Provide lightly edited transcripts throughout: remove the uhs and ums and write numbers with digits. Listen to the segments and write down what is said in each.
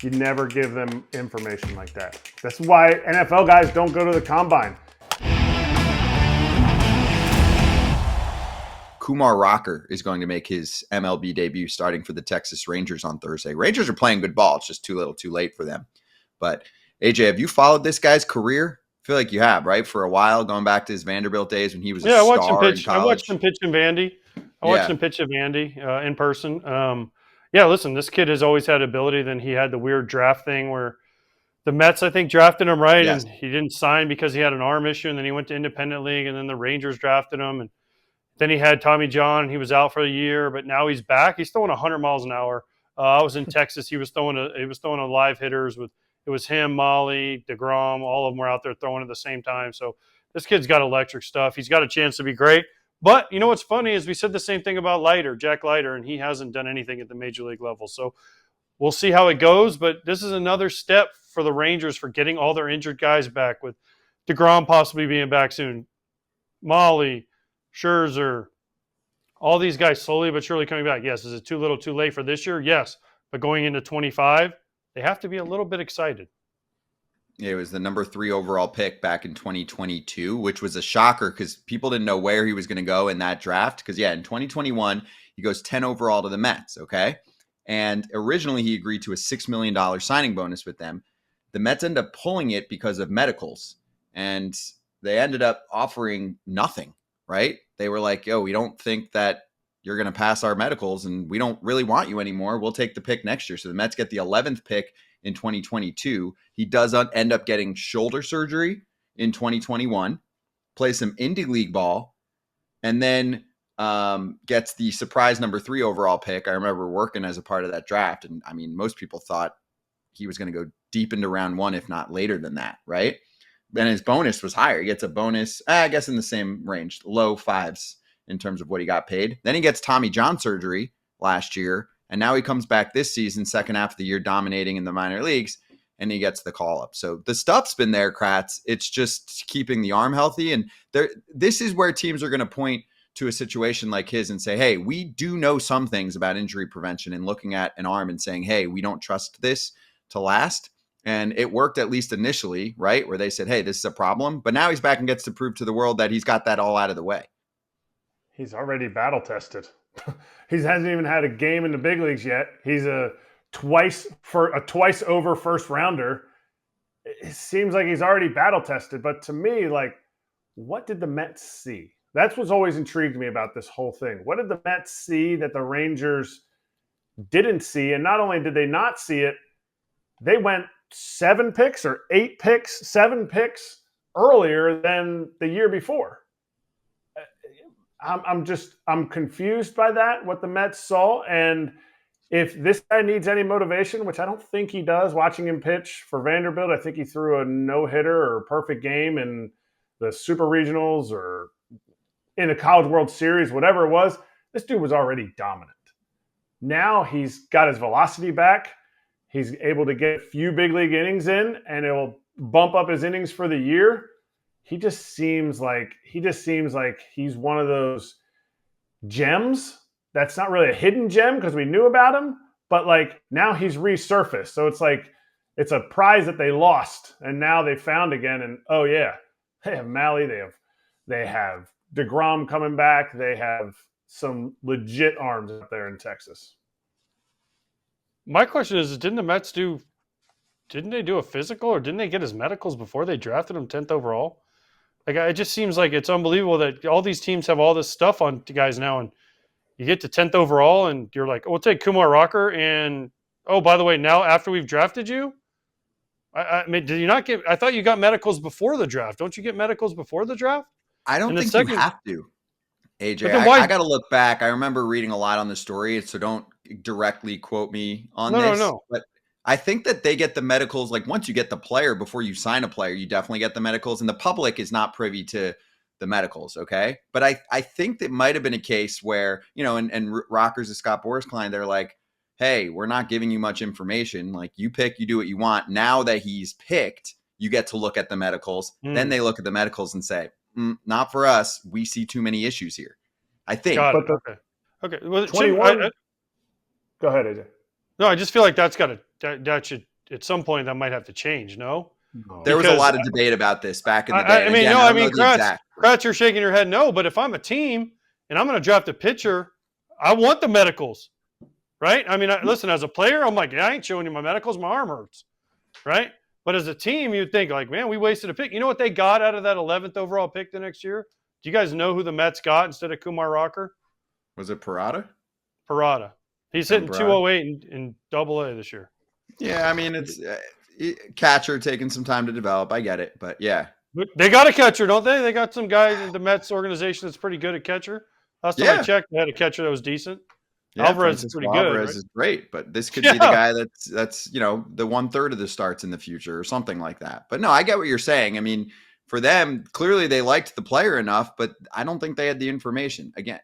You never give them information like that. That's why NFL guys don't go to the combine. Kumar Rocker is going to make his MLB debut starting for the Texas Rangers on Thursday. Rangers are playing good ball. It's just too little too late for them. But AJ, have you followed this guy's career? I feel like you have, right? For a while, going back to his Vanderbilt days when he was a star in college. I watched him pitch in Vandy. In person. Listen, this kid has always had ability. Then he had the weird draft thing where the Mets, I think, drafted him right, Yes. and he didn't sign because he had an arm issue, and then he went to independent league, and then the Rangers drafted him, and then he had Tommy John, and he was out for a year, but now he's back. He's throwing 100 miles an hour. I was in Texas. He was throwing a live hitters with it was him, Molly, DeGrom. All of them were out there throwing at the same time. So this kid's got electric stuff. He's got a chance to be great. But you know what's funny is we said the same thing about Jack Leiter, and he hasn't done anything at the major league level. So we'll see how it goes. But this is another step for the Rangers for getting all their injured guys back, with DeGrom possibly being back soon, Molly, Scherzer, all these guys slowly but surely coming back. Yes, is it too little too late for this year? Yes. But going into 25, they have to be a little bit excited. It was the number 3 overall pick back in 2022, which was a shocker because people didn't know where he was going to go in that draft. Because, in 2021, he goes 10 overall to the Mets, okay? And originally he agreed to a $6 million signing bonus with them. The Mets ended up pulling it because of medicals, and they ended up offering nothing, right? They were like, yo, we don't think that you're going to pass our medicals, and we don't really want you anymore. We'll take the pick next year. So the Mets get the 11th pick in 2022. He does end up getting shoulder surgery in 2021, plays some indie league ball, and then gets the surprise number 3 overall pick. I remember working as a part of that draft. And I mean, most people thought he was going to go deep into round 1, if not later than that, right? Then his bonus was higher. He gets a bonus, I guess, in the same range, low 5s in terms of what he got paid. Then he gets Tommy John surgery last year, and now he comes back this season, second half of the year, dominating in the minor leagues, and he gets the call up. So the stuff's been there, Kratz. It's just keeping the arm healthy, and this is where teams are going to point to a situation like his and say, hey, we do know some things about injury prevention, and looking at an arm and saying, hey, we don't trust this to last. And it worked at least initially, right? Where they said, hey, this is a problem. But now he's back and gets to prove to the world that he's got that all out of the way. He's already battle tested. He hasn't even had a game in the big leagues yet. He's a twice over first rounder. It seems like he's already battle tested. But to me, like, what did the Mets see? That's what's always intrigued me about this whole thing. What did the Mets see that the Rangers didn't see? And not only did they not see it, they went 7 picks earlier than the year before. I'm confused by that, what the Mets saw. And if this guy needs any motivation, which I don't think he does, watching him pitch for Vanderbilt, I think he threw a no-hitter or a perfect game in the Super Regionals or in the College World Series, whatever it was. This dude was already dominant. Now he's got his velocity back. He's able to get a few big league innings in, and it'll bump up his innings for the year. He just seems like he's one of those gems that's not really a hidden gem because we knew about him, but like now he's resurfaced. So it's like it's a prize that they lost and now they found again. And oh yeah, they have Malley, they have DeGrom coming back, they have some legit arms out there in Texas. My question is, didn't the Mets do a physical, or didn't they get his medicals before they drafted him 10th overall? Like, it just seems like it's unbelievable that all these teams have all this stuff on guys now, and you get to 10th overall, and you're like, we'll take Kumar Rocker, and oh, by the way, now after we've drafted you, I mean, did you not get? I thought you got medicals before the draft. Don't you get medicals before the draft? I don't think you have to, AJ. I got to look back. I remember reading a lot on the story, so don't directly quote me on this. No. But I think that they get the medicals, like once you get the player, before you sign a player, you definitely get the medicals, and the public is not privy to the medicals, okay? But I think that might have been a case where, and Rockers of Scott Boras Klein, they're like, hey, we're not giving you much information. Like, you pick, you do what you want. Now that he's picked, you get to look at the medicals. Then they look at the medicals and say, not for us. We see too many issues here, I think. Okay. Well, 21. Go ahead, AJ. No, I just feel like that at some point that might have to change. No, there was a because lot of debate about this back in the day. I mean, Kratz, you're shaking your head no. But if I'm a team and I'm going to draft a pitcher, I want the medicals, right? I mean, listen, as a player, I'm like, yeah, I ain't showing you my medicals. My arm hurts, right? But as a team, you'd think like, man, we wasted a pick. You know what they got out of that 11th overall pick the next year? Do you guys know who the Mets got instead of Kumar Rocker? Was it Parada? Parada. He's hitting 208 in Double-A this year. Yeah, I mean, it's catcher taking some time to develop. I get it, but yeah. But they got a catcher, don't they? They got some guy in the Mets organization that's pretty good at catcher. Last time I checked, they had a catcher that was decent. Yeah, Alvarez is pretty good. Alvarez is great, but this could be the guy that's the 1/3 of the starts in the future or something like that. But no, I get what you're saying. I mean, for them, clearly they liked the player enough, but I don't think they had the information again.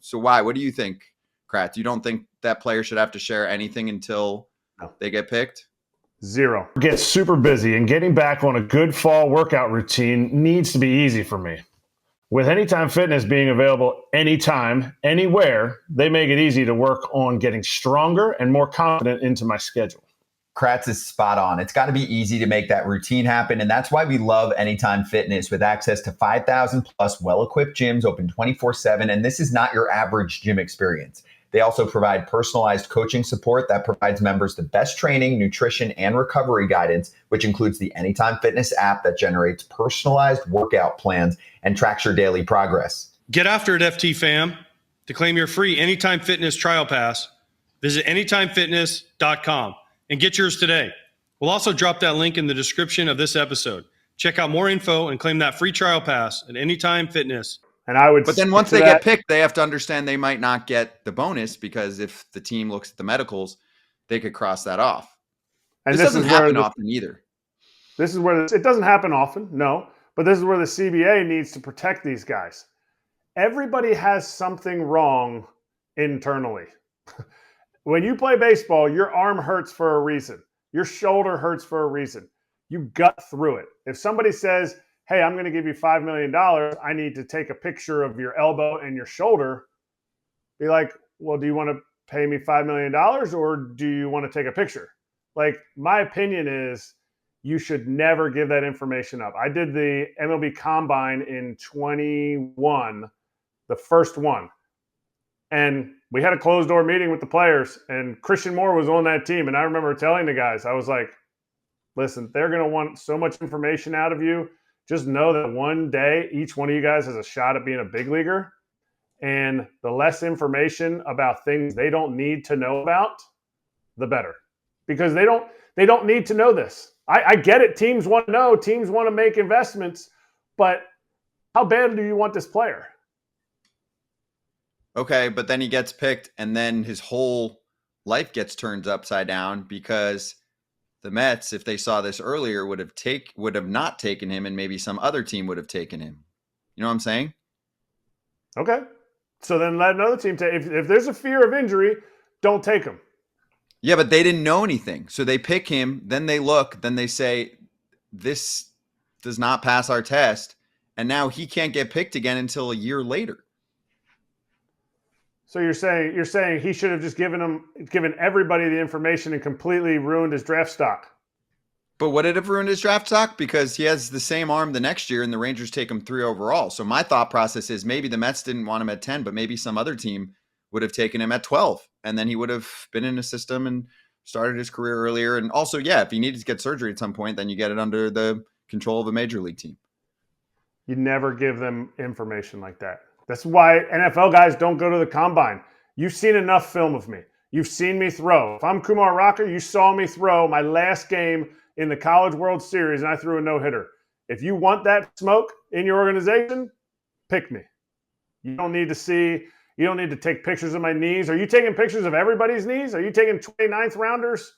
So why? What do you think, Kratz? You don't think that player should have to share anything until they get picked? Zero. Get super busy, and getting back on a good fall workout routine needs to be easy for me. With Anytime Fitness being available anytime, anywhere, they make it easy to work on getting stronger and more confident into my schedule. Kratz is spot on. It's got to be easy to make that routine happen. And that's why we love Anytime Fitness, with access to 5,000 plus well-equipped gyms open 24/7. And this is not your average gym experience. They also provide personalized coaching support that provides members the best training, nutrition, and recovery guidance, which includes the Anytime Fitness app that generates personalized workout plans and tracks your daily progress. Get after it, FT fam. To claim your free Anytime Fitness trial pass, visit anytimefitness.com and get yours today. We'll also drop that link in the description of this episode. Check out more info and claim that free trial pass at Anytime Fitness. But then once they get picked, they have to understand they might not get the bonus, because if the team looks at the medicals, they could cross that off. And this doesn't happen often either. This is where it doesn't happen often, no. But this is where the CBA needs to protect these guys. Everybody has something wrong internally. When you play baseball, your arm hurts for a reason. Your shoulder hurts for a reason. You gut through it. If somebody says, hey, I'm going to give you $5 million, I need to take a picture of your elbow and your shoulder, be like, well, do you want to pay me $5 million or do you want to take a picture? Like, my opinion is you should never give that information up. I did the MLB Combine in 21, the first one. And we had a closed door meeting with the players, and Christian Moore was on that team. And I remember telling the guys, I was like, listen, they're going to want so much information out of you. Just know that one day, each one of you guys has a shot at being a big leaguer. And the less information about things they don't need to know about, the better. Because they don't need to know this. I get it. Teams want to know. Teams want to make investments. But how bad do you want this player? Okay, but then he gets picked, and then his whole life gets turned upside down, because the Mets, if they saw this earlier, would have not taken him, and maybe some other team would have taken him. You know what I'm saying? Okay. So then let another team take. If there's a fear of injury, don't take him. Yeah, but they didn't know anything. So they pick him, then they look, then they say, this does not pass our test, and now he can't get picked again until a year later. So you're saying he should have just given everybody the information and completely ruined his draft stock. But would it have ruined his draft stock? Because he has the same arm the next year, and the Rangers take him 3 overall. So my thought process is maybe the Mets didn't want him at 10, but maybe some other team would have taken him at 12, and then he would have been in a system and started his career earlier. And also, yeah, if he needed to get surgery at some point, then you get it under the control of a major league team. You never give them information like that. That's why NFL guys don't go to the combine. You've seen enough film of me. You've seen me throw. If I'm Kumar Rocker, you saw me throw my last game in the College World Series, and I threw a no-hitter. If you want that smoke in your organization, pick me. You don't need to take pictures of my knees. Are you taking pictures of everybody's knees? Are you taking 29th rounders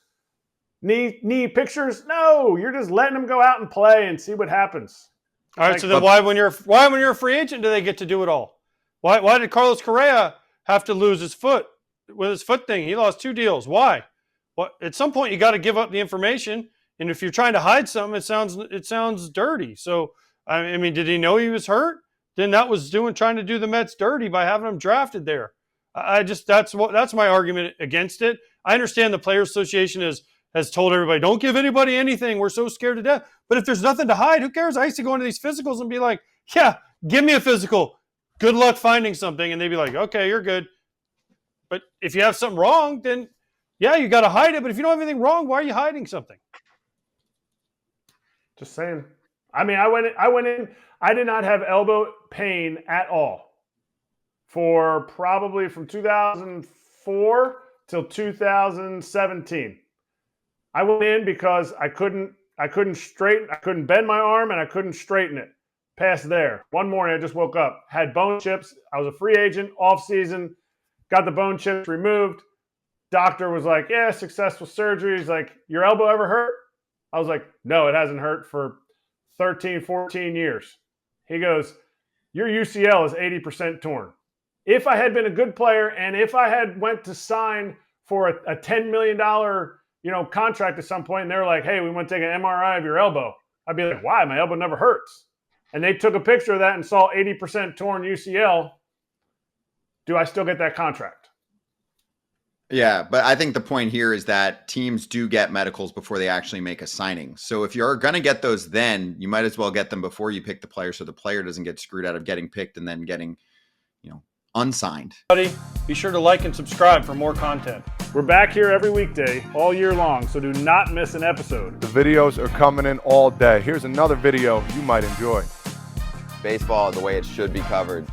knee pictures? No, you're just letting them go out and play and see what happens. All right, so then why when you're a free agent do they get to do it all? Why did Carlos Correa have to lose his foot with his foot thing? He lost 2 deals. Why? Well, at some point you got to give up the information, and if you're trying to hide something, it sounds dirty. So I mean, did he know he was hurt? Then that was trying to do the Mets dirty by having him drafted there. That's my argument against it. I understand the Players Association has has told everybody, don't give anybody anything. We're so scared to death. But if there's nothing to hide, who cares? I used to go into these physicals and be like, yeah, give me a physical. Good luck finding something. And they'd be like, okay, you're good. But if you have something wrong, then yeah, you got to hide it. But if you don't have anything wrong, why are you hiding something? Just saying. I mean, I went in. I did not have elbow pain at all for probably from 2004 till 2017. I went in because I couldn't bend my arm and I couldn't straighten it past there. One morning I just woke up, had bone chips. I was a free agent, off season, got the bone chips removed. Doctor was like, yeah, successful surgery. He's like, your elbow ever hurt? I was like, no, it hasn't hurt for 13, 14 years. He goes, your UCL is 80% torn. If I had been a good player and if I had went to sign for a $10 million contract at some point and they were like, hey, we want to take an MRI of your elbow, I'd be like, why? My elbow never hurts. And they took a picture of that and saw 80% torn UCL. Do I still get that contract? Yeah, but I think the point here is that teams do get medicals before they actually make a signing. So if you're going to get those then, you might as well get them before you pick the player so the player doesn't get screwed out of getting picked and then getting, unsigned. Be sure to like and subscribe for more content. We're back here every weekday, all year long, so do not miss an episode. The videos are coming in all day. Here's another video you might enjoy. Baseball the way it should be covered.